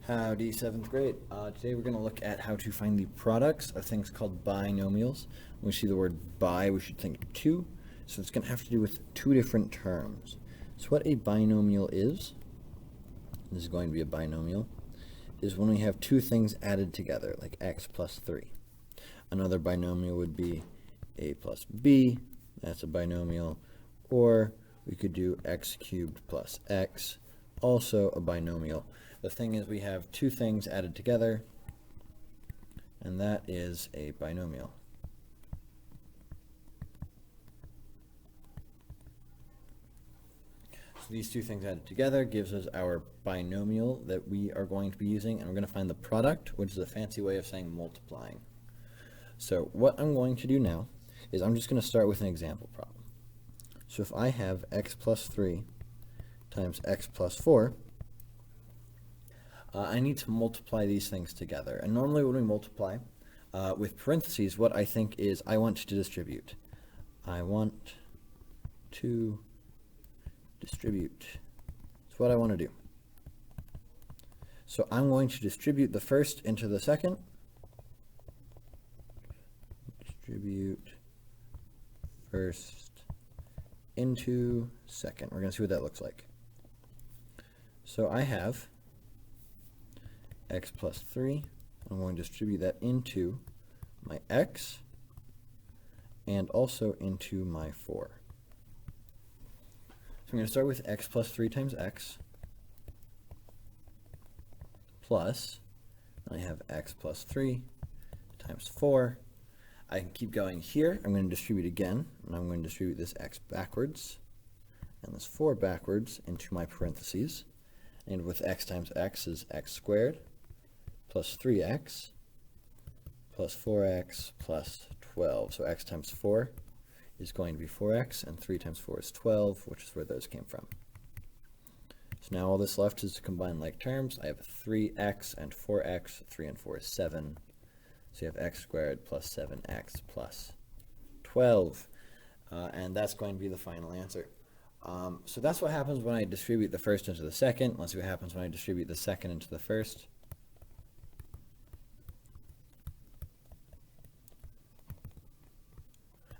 Howdy, 7th grade. Today we're going to look at how to find the products of things called binomials. When we see the word bi, we should think two. So it's going to have to do with two different terms. So what a binomial is, this is going to be a binomial, is when we have two things added together, like x plus 3. Another binomial would be a plus b, that's a binomial, or we could do x cubed plus x, also a binomial. The thing is, we have two things added together, and that is a binomial. So these two things added together gives us our binomial that we are going to be using, and we're going to find the product, which is a fancy way of saying multiplying. So what I'm going to do now is I'm just going to start with an example problem. So if I have x plus 3 times x plus 4, I need to multiply these things together. And normally when we multiply with parentheses, what I think is I want to distribute. I want to distribute. That's what I want to do. So I'm going to distribute the first into the second. Distribute first into second. We're going to see what that looks like. So I have x plus 3. I'm going to distribute that into my x and also into my 4. So I'm going to start with x plus 3 times x plus, I have x plus 3 times 4. I can keep going here. I'm going to distribute again, and I'm going to distribute this x backwards and this 4 backwards into my parentheses. And with x times x is x squared plus 3x plus 4x plus 12. So x times 4 is going to be 4x, and 3 times 4 is 12, which is where those came from. So now all that's left is to combine like terms. I have 3x and 4x. 3 and 4 is 7. So you have x squared plus 7x plus 12. And that's going to be the final answer. So that's what happens when I distribute the first into the second. Let's see what happens when I distribute the second into the first.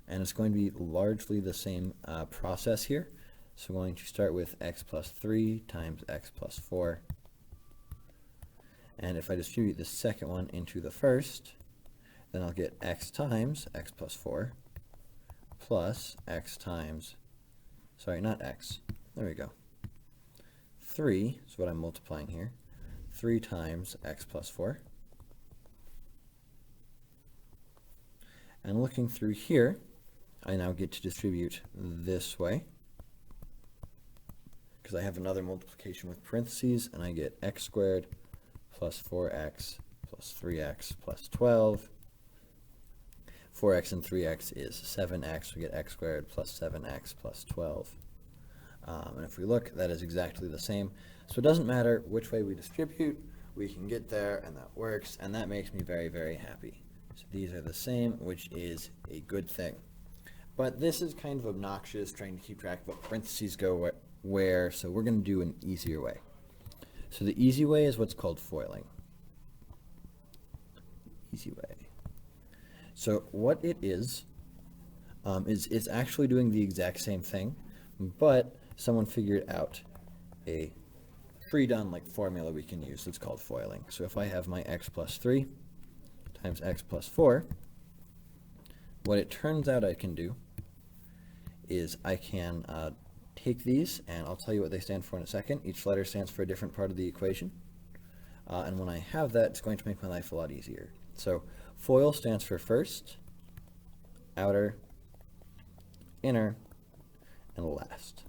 And it's going to be largely the same process here. So we're going to start with x plus 3 times x plus 4. And if I distribute the second one into the first, then I'll get x times x plus 4 plus x times, sorry, not x, there we go. 3 is what I'm multiplying here. 3 times x plus 4. And looking through here, I now get to distribute this way, because I have another multiplication with parentheses, and I get x squared plus 4x plus 3x plus 12. 4x and 3x is 7x. We get x squared plus 7x plus 12. And if we look, that is exactly the same. So it doesn't matter which way we distribute, we can get there, and that works, and that makes me very, very happy. So these are the same, which is a good thing. But this is kind of obnoxious, trying to keep track of what parentheses go where, so we're going to do an easier way. So the easy way is what's called foiling. Easy way. So what it is it's actually doing the exact same thing, but someone figured out a pre-done like formula we can use that's called foiling. So if I have my x plus 3 times x plus 4, what it turns out I can do is I can take these, and I'll tell you what they stand for in a second. Each letter stands for a different part of the equation. And when I have that, it's going to make my life a lot easier. So FOIL stands for first, outer, inner, and last.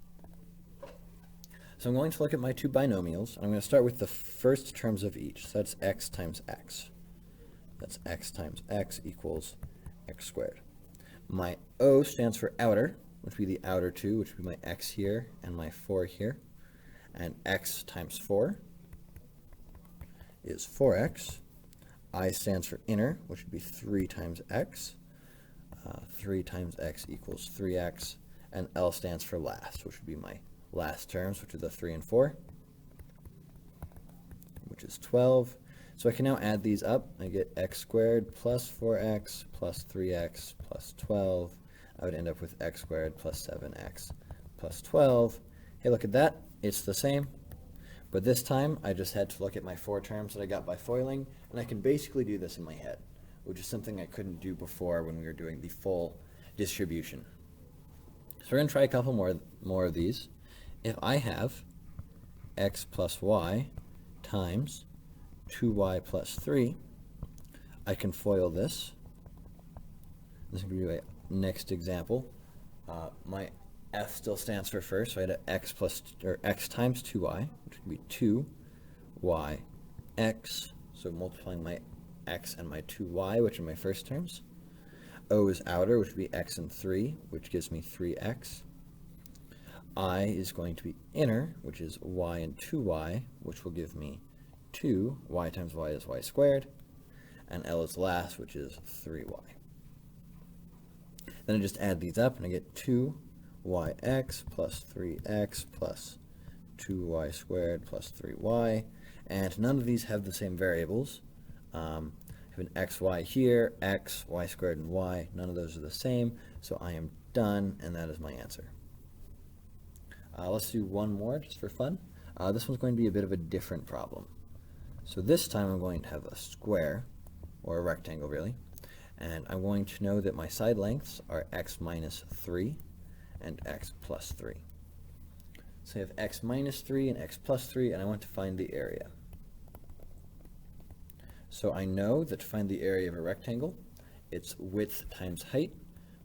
So I'm going to look at my two binomials, and I'm going to start with the first terms of each. So that's x times x. That's x times x equals x squared. My O stands for outer, which would be the outer two, which would be my x here and my 4 here. And x times 4 is 4x. I stands for inner, which would be 3 times x. 3 times x equals 3x. And L stands for last, which would be my last terms, which are the 3 and 4, which is 12. So I can now add these up. I get x squared plus 4x plus 3x plus 12. I would end up with x squared plus 7x plus 12. Hey, look at that. It's the same. But this time, I just had to look at my 4 terms that I got by foiling, and I can basically do this in my head, which is something I couldn't do before when we were doing the full distribution. So we're going to try a couple more of these. If I have x plus y times 2y plus 3, I can FOIL this. This is going to be my next example. My f still stands for first, so I had x times 2y, which would be 2yx, so multiplying my x and my 2y, which are my first terms. O is outer, which would be x and 3, which gives me 3x. I is going to be inner, which is y and 2y, which will give me 2. Y times y is y squared. And L is last, which is 3y. Then I just add these up, and I get 2yx plus 3x plus 2y squared plus 3y. And none of these have the same variables. I have an xy here, x, y squared, and y. None of those are the same, so I am done, and that is my answer. Let's do one more just for fun. This one's going to be a bit of a different problem. So this time I'm going to have a square, or a rectangle really, and I'm going to know that my side lengths are x minus 3 and x plus 3. So I have x minus 3 and x plus 3, and I want to find the area. So I know that to find the area of a rectangle, it's width times height,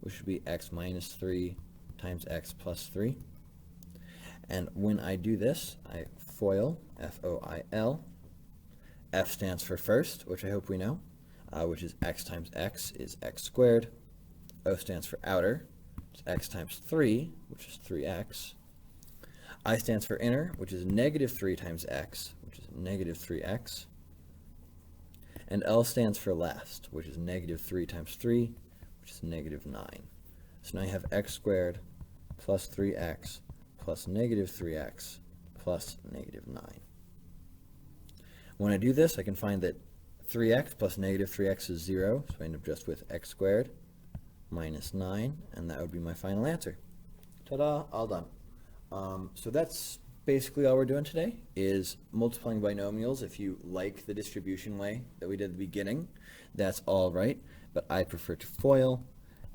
which would be x minus 3 times x plus 3. And when I do this, I FOIL, F-O-I-L. F stands for first, which I hope we know, which is x times x is x squared. O stands for outer, which is x times 3, which is 3x. I stands for inner, which is negative 3 times x, which is negative 3x. And L stands for last, which is negative 3 times 3, which is negative 9. So now I have x squared plus 3x plus negative 3x plus negative 9. When I do this, I can find that 3x plus negative 3x is 0, so I end up just with x squared minus 9, and that would be my final answer. Ta-da, all done. So that's basically all we're doing today, is multiplying binomials. If you like the distribution way that we did at the beginning, that's all right, but I prefer to FOIL.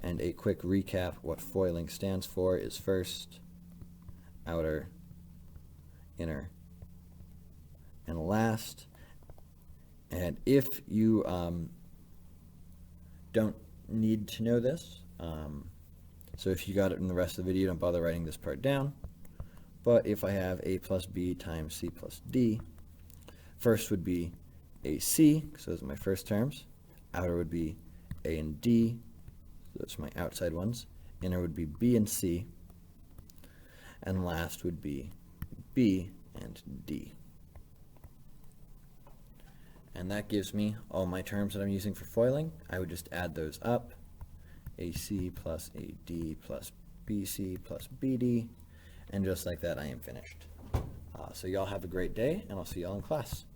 And a quick recap, what FOILing stands for is first, outer, inner, and last. And if you don't need to know this, so if you got it in the rest of the video, don't bother writing this part down. But if I have a plus b times c plus d, first would be ac, because those are my first terms. Outer would be a and d, so those are my outside ones. Inner would be b and c. And last would be b and d. And that gives me all my terms that I'm using for FOILing. I would just add those up. AC plus AD plus BC plus BD. And just like that, I am finished. So y'all have a great day, and I'll see y'all in class.